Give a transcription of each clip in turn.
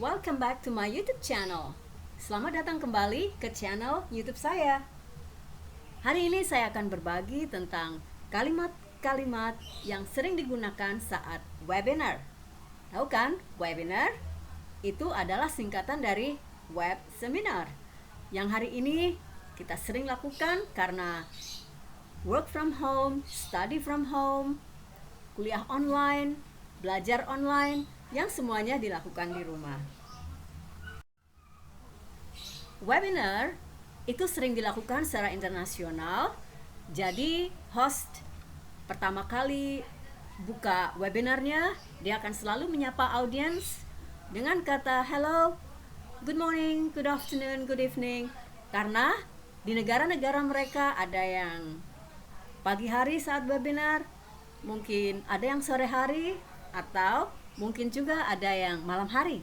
Welcome back to my YouTube channel. Selamat datang kembali ke channel YouTube saya. Hari ini saya akan berbagi tentang kalimat-kalimat yang sering digunakan saat webinar. Tahu kan, webinar itu adalah singkatan dari web seminar. Yang hari ini kita sering lakukan karena work from home, study from home, kuliah online, belajar online, yang semuanya dilakukan di rumah. Webinar itu sering dilakukan secara internasional. Jadi host pertama kali buka webinarnya, dia akan selalu menyapa audiens dengan kata hello, good morning, good afternoon, good evening. Karena di negara-negara mereka ada yang pagi hari saat webinar, mungkin ada yang sore hari, atau mungkin juga ada yang malam hari.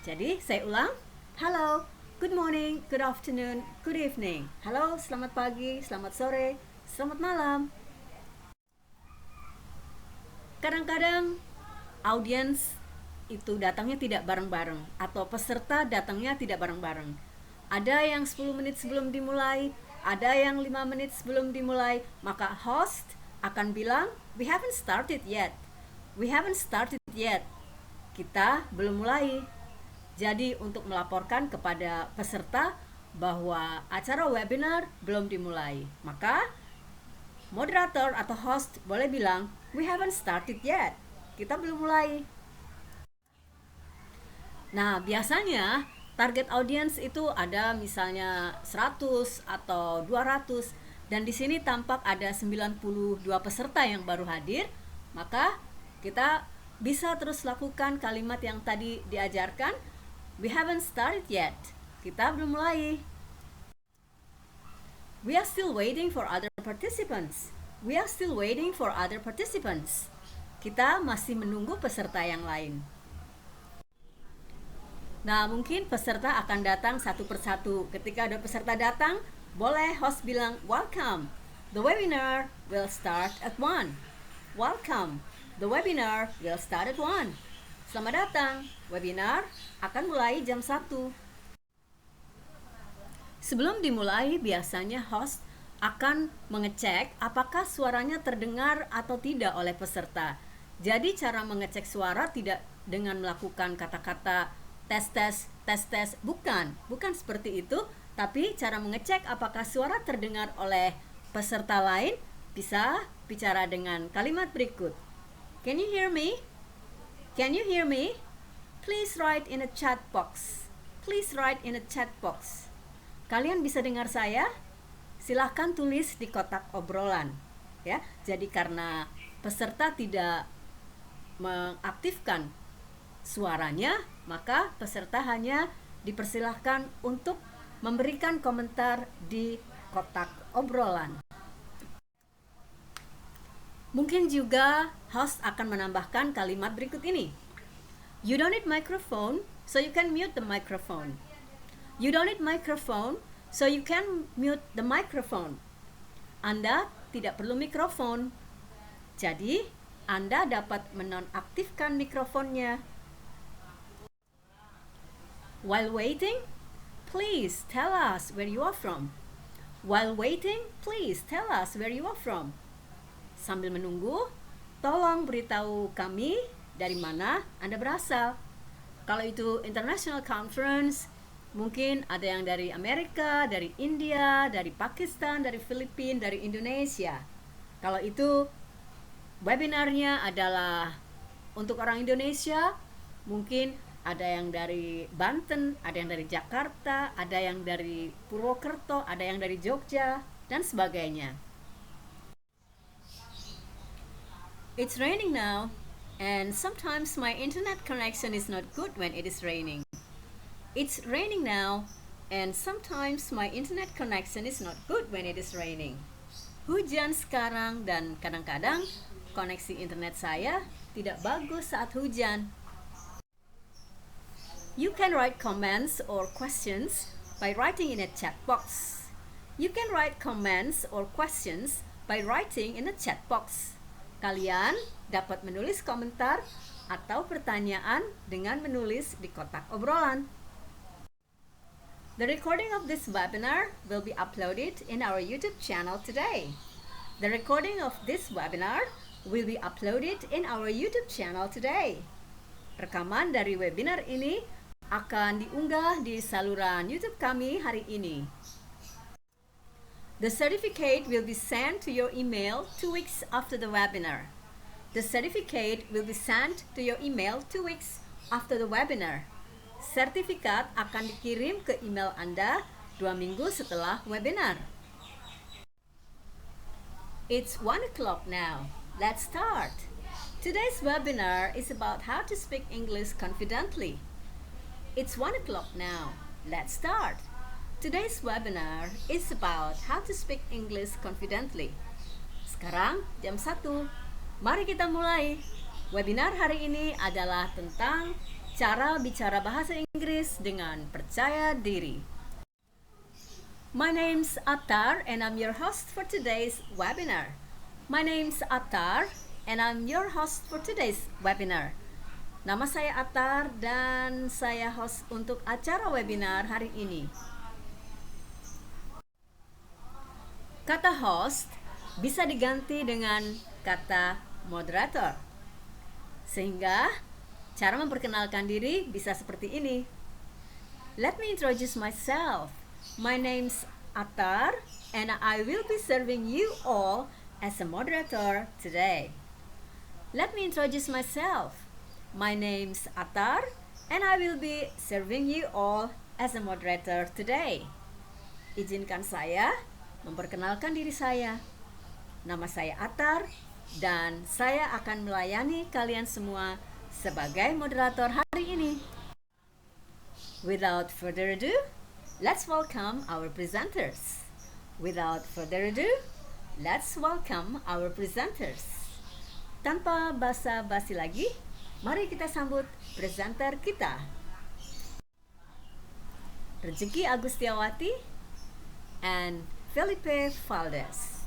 Jadi saya ulang, hello, good morning, good afternoon, good evening. Halo, selamat pagi, selamat sore, selamat malam. Kadang-kadang audiens itu datangnya tidak bareng-bareng, atau peserta datangnya tidak bareng-bareng. Ada yang 10 menit sebelum dimulai, ada yang 5 menit sebelum dimulai, maka host akan bilang, we haven't started yet. We haven't started yet. Kita belum mulai. Jadi untuk melaporkan kepada peserta bahwa acara webinar belum dimulai, maka moderator atau host boleh bilang, we haven't started yet. Kita belum mulai. Nah, biasanya target audience itu ada misalnya 100 atau 200, dan di sini tampak ada 92 peserta yang baru hadir, maka kita bisa terus lakukan kalimat yang tadi diajarkan, we haven't started yet. Kita belum mulai. We are still waiting for other participants. We are still waiting for other participants. Kita masih menunggu peserta yang lain. Nah, mungkin peserta akan datang satu persatu. Ketika ada peserta datang, boleh host bilang, welcome. The webinar will start at 1. Welcome. The webinar will start at 1. Selamat datang. Webinar akan mulai jam 1. Sebelum dimulai, biasanya host akan mengecek apakah suaranya terdengar atau tidak oleh peserta. Jadi cara mengecek suara tidak dengan melakukan kata-kata tes, bukan seperti itu, tapi cara mengecek apakah suara terdengar oleh peserta lain bisa bicara dengan kalimat berikut. Can you hear me? Can you hear me? Please write in a chat box. Please write in a chat box. Kalian bisa dengar saya? Silahkan tulis di kotak obrolan. Ya, jadi karena peserta tidak mengaktifkan suaranya, maka peserta hanya dipersilahkan untuk memberikan komentar di kotak obrolan. Mungkin juga host akan menambahkan kalimat berikut ini. You don't need microphone, so you can mute the microphone. You don't need microphone, so you can mute the microphone. Anda tidak perlu mikrofon, jadi Anda dapat menonaktifkan mikrofonnya. While waiting, please tell us where you are from. While waiting, please tell us where you are from. Sambil menunggu, tolong beritahu kami dari mana Anda berasal. Kalau itu international conference, mungkin ada yang dari Amerika, dari India, dari Pakistan, dari Filipina, dari Indonesia. Kalau itu webinarnya adalah untuk orang Indonesia, mungkin ada yang dari Banten, ada yang dari Jakarta, ada yang dari Purwokerto, ada yang dari Jogja, dan sebagainya. It's raining now, and sometimes my internet connection is not good when it is raining. It's raining now, and sometimes my internet connection is not good when it is raining. Hujan sekarang, dan kadang-kadang koneksi internet saya tidak bagus saat hujan. You can write comments or questions by writing in a chat box. You can write comments or questions by writing in a chat box. Kalian dapat menulis komentar atau pertanyaan dengan menulis di kotak obrolan. The recording of this webinar will be uploaded in our YouTube channel today. The recording of this webinar will be uploaded in our YouTube channel today. Rekaman dari webinar ini akan diunggah di saluran YouTube kami hari ini. The certificate will be sent to your email 2 weeks after the webinar. The certificate will be sent to your email 2 weeks after the webinar. Sertifikat akan dikirim ke email Anda 2 minggu setelah webinar. It's 1 o'clock now. Let's start. Today's webinar is about how to speak English confidently. It's 1 o'clock now. Let's start. Today's webinar is about how to speak English confidently. Sekarang jam 1. Mari kita mulai. Webinar hari ini adalah tentang cara bicara bahasa Inggris dengan percaya diri. My name's Attar and I'm your host for today's webinar. My name's Attar and I'm your host for today's webinar. Nama saya Attar dan saya host untuk acara webinar hari ini. Kata host bisa diganti dengan kata moderator. Sehingga cara memperkenalkan diri bisa seperti ini. Let me introduce myself. My name's Attar and I will be serving you all as a moderator today. Let me introduce myself. My name's Attar and I will be serving you all as a moderator today. Izinkan saya memperkenalkan diri saya. Nama saya Attar dan saya akan melayani kalian semua sebagai moderator hari ini. Without further ado, let's welcome our presenters. Without further ado, let's welcome our presenters. Tanpa basa-basi lagi, mari kita sambut presenter kita. Rezeki Agustiawati and Felipe Valdez.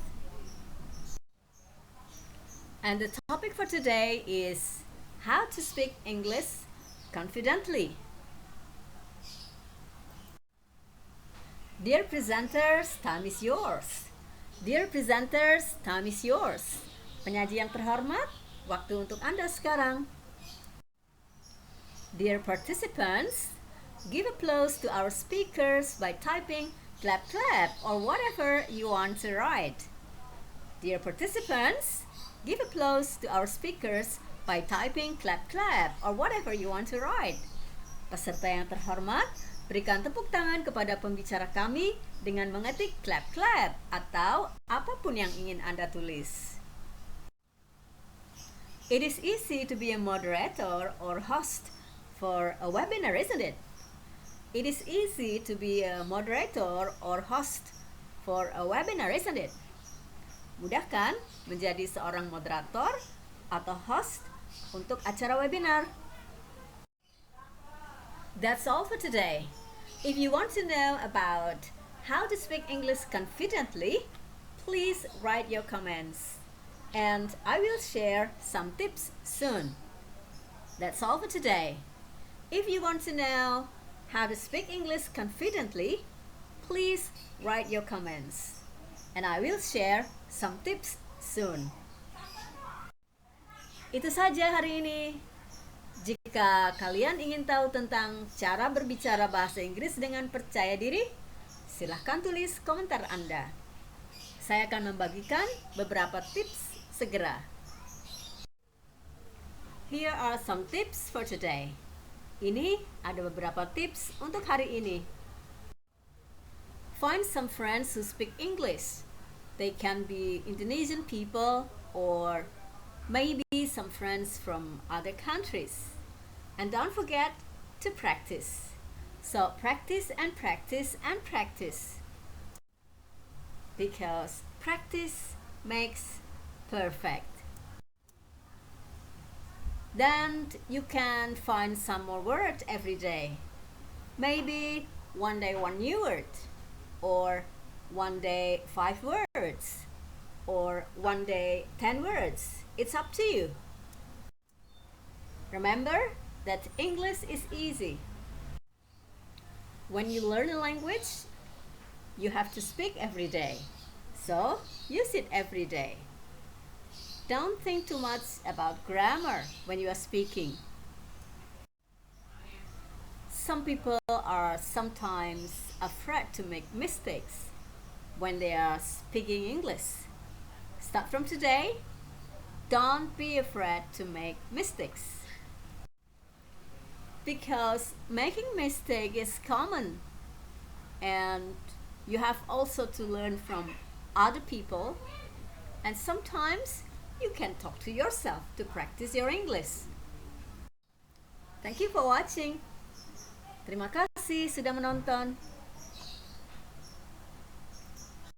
And the topic for today is how to speak English confidently. Dear presenters, time is yours. Dear presenters, time is yours. Penyaji yang terhormat, waktu untuk Anda sekarang. Dear participants, give applause to our speakers by typing clap clap or whatever you want to write. Dear participants, give applause to our speakers by typing clap clap or whatever you want to write. Peserta yang terhormat, berikan tepuk tangan kepada pembicara kami dengan mengetik clap clap atau apapun yang ingin Anda tulis. It is easy to be a moderator or host for a webinar, isn't it? It is easy to be a moderator or host for a webinar, isn't it? Mudah kan menjadi seorang moderator atau host untuk acara webinar? That's all for today. If you want to know about how to speak English confidently, please write your comments and I will share some tips soon. That's all for today. If you want to know how to speak English confidently, please write your comments and I will share some tips soon. Itu saja hari ini. Jika kalian ingin tahu tentang cara berbicara bahasa Inggris dengan percaya diri, silahkan tulis komentar Anda. Saya akan membagikan beberapa tips segera. Here are some tips for today. Ini ada beberapa tips untuk hari ini. Find some friends who speak English. They can be Indonesian people or maybe some friends from other countries. And don't forget to practice. So practice and practice and practice. Because practice makes perfect. Then you can find some more words every day. Maybe one day one new word, or one day 5 words, or one day 10 words. It's up to you. Remember that English is easy. When you learn a language, you have to speak every day. So, use it every day. Don't think too much about grammar when you are speaking. Some people are sometimes afraid to make mistakes when they are speaking English. Start from today. Don't be afraid to make mistakes. Because making mistake is common, and you have also to learn from other people, and sometimes you can talk to yourself to practice your English. Thank you for watching. Terima kasih sudah menonton.